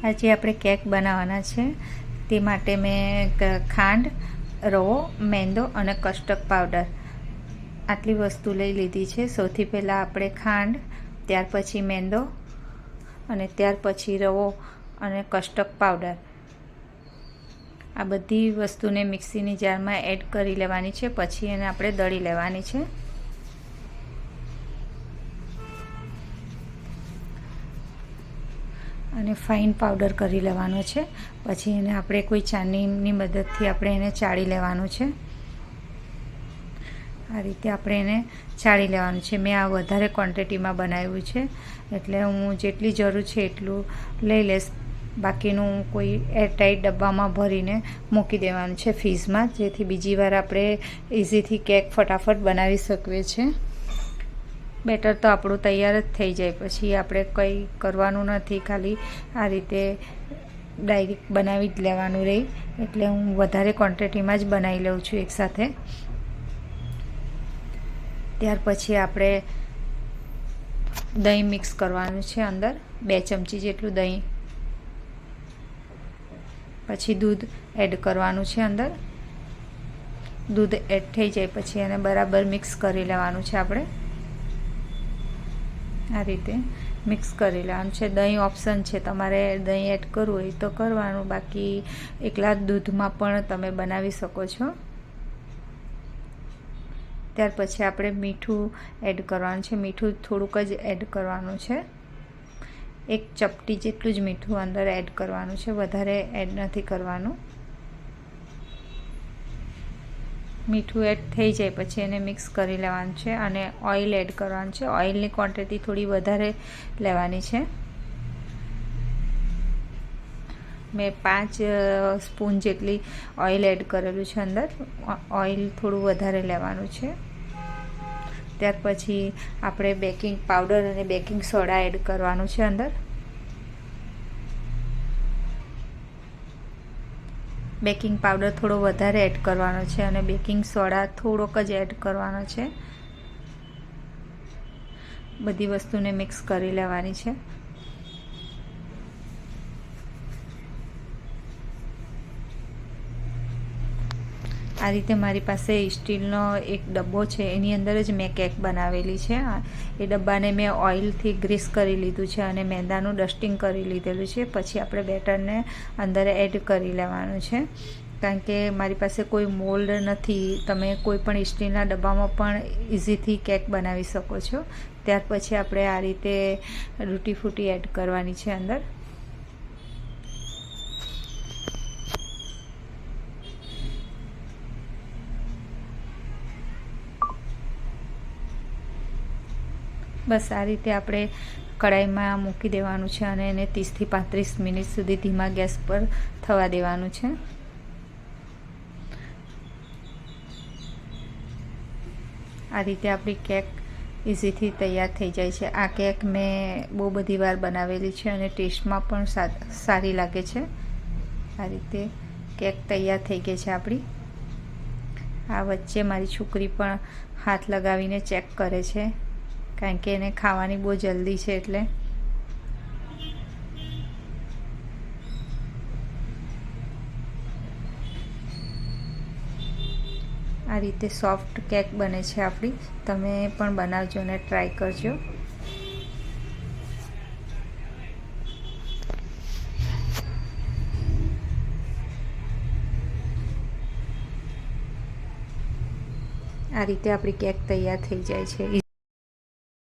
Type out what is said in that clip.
આજે આપણે કેક બનાવવાના છે, તે માટે મેં ખાંડ, રવો, મેંદો અને કસ્ટર્ડ પાવડર આટલી વસ્તુ લઈ લીધી છે. સૌથી પહેલાં આપણે ખાંડ, ત્યાર પછી મેંદો અને ત્યાર પછી રવો અને કસ્ટર્ડ પાવડર આ બધી વસ્તુને મિક્સીની જારમાં એડ કરી લેવાની છે. પછી એને આપણે દળી લેવાની છે. અને ફાઇન પાવડર કરી લેવાનો છે. પછી એને આપણે કોઈ ચાળણીની મદદથી આપણે એને ચાળી લેવાનું છે. આ રીતે આપણે એને ચાળી લેવાનું છે. મેં આ વધારે ક્વોન્ટિટીમાં બનાવ્યું છે, એટલે હું જેટલી જરૂર છે એટલું લઈ લઈશ. બાકીનું કોઈ એરટાઈટ ડબ્બામાં ભરીને મૂકી દેવાનું છે ફ્રીઝમાં, જેથી બીજી વાર આપણે ઇઝીથી કેક ફટાફટ બનાવી શકીએ છીએ. બેટર તો આપણું તૈયાર જ થઈ જાય, પછી આપણે કંઈ કરવાનું નથી, ખાલી આ રીતે ડાયરેક્ટ બનાવી જ લેવાનું રહે. એટલે હું વધારે ક્વોન્ટિટીમાં જ બનાવી લઉં છું એકસાથે. ત્યાર પછી આપણે દહીં મિક્સ કરવાનું છે અંદર, 2 ચમચી જેટલું દહીં. પછી દૂધ એડ કરવાનું છે અંદર. દૂધ એડ થઈ જાય પછી એને બરાબર મિક્સ કરી લેવાનું છે. આપણે આ રીતે મિક્સ કરી લેવાનું છે. દહીં ઓપ્શન છે, તમારે દહીં એડ કરવું હોય તો કરવાનું, બાકી એકલા દૂધમાં પણ તમે બનાવી શકો છો. ત્યાર પછી આપણે મીઠું એડ કરવાનું છે. મીઠું થોડુંક જ એડ કરવાનું છે. 1 ચપટી જેટલું જ મીઠું અંદર એડ કરવાનું છે, વધારે એડ નથી કરવાનું. મીઠું એડ થઈ જાય પછી એને મિક્સ કરી લેવાનું છે અને ઓઇલ એડ કરવાનું છે. ઓઇલની ક્વોન્ટિટી થોડી વધારે લેવાની છે. મેં 5 સ્પૂન જેટલી ઓઇલ એડ કરેલું છે અંદર. ઓઇલ થોડું વધારે લેવાનું છે. ત્યાર પછી આપણે બેકિંગ પાવડર અને બેકિંગ સોડા એડ કરવાનું છે અંદર. બેકિંગ પાવડર થોડો વધારે એડ કરવાનો છે અને બેકિંગ સોડા થોડોક જ એડ કરવાનો છે. બધી વસ્તુને મિક્સ કરી લેવાની છે. આ રીતે મારી પાસે સ્ટીલનો એક ડબ્બો છે, એની અંદર જ મેં કેક બનાવેલી છે. એ ડબ્બાને મેં ઓઇલથી ગ્રીસ કરી લીધું છે અને મેંદાનું ડસ્ટિંગ કરી લીધેલું છે. પછી આપણે બેટરને અંદર એડ કરી લેવાનું છે. કારણ કે મારી પાસે કોઈ મોલ્ડ નથી, તમે કોઈ પણ સ્ટીલના ડબ્બામાં પણ ઇઝીથી કેક બનાવી શકો છો. ત્યાર પછી આપણે આ રીતે તૂટી ફૂટી એડ કરવાની છે અંદર. બસ આ રીતે આપણે કઢાઈમાં મૂકી દેવાનું છે અને એને 30 થી 35 મિનિટ સુધી ધીમા ગેસ પર થવા દેવાનું છે. આ રીતે આપણી કેક ઇઝીથી તૈયાર થઈ જાય છે. આ કેક મેં બહુ બધી વાર બનાવેલી છે અને ટેસ્ટમાં પણ સારી લાગે છે. આ રીતે કેક તૈયાર થઈ ગઈ છે આપણી. આ વચ્ચે મારી છોકરી પણ હાથ લગાવીને ચેક કરે છે, કારણ કે એને ખાવાની બહુ જલ્દી છે. એટલે આ રીતે સોફ્ટ કેક બને છે આપણી. તમે પણ બનાવજો અને ટ્રાય કરજો. આ રીતે આપણી કેક તૈયાર થઈ જાય છે.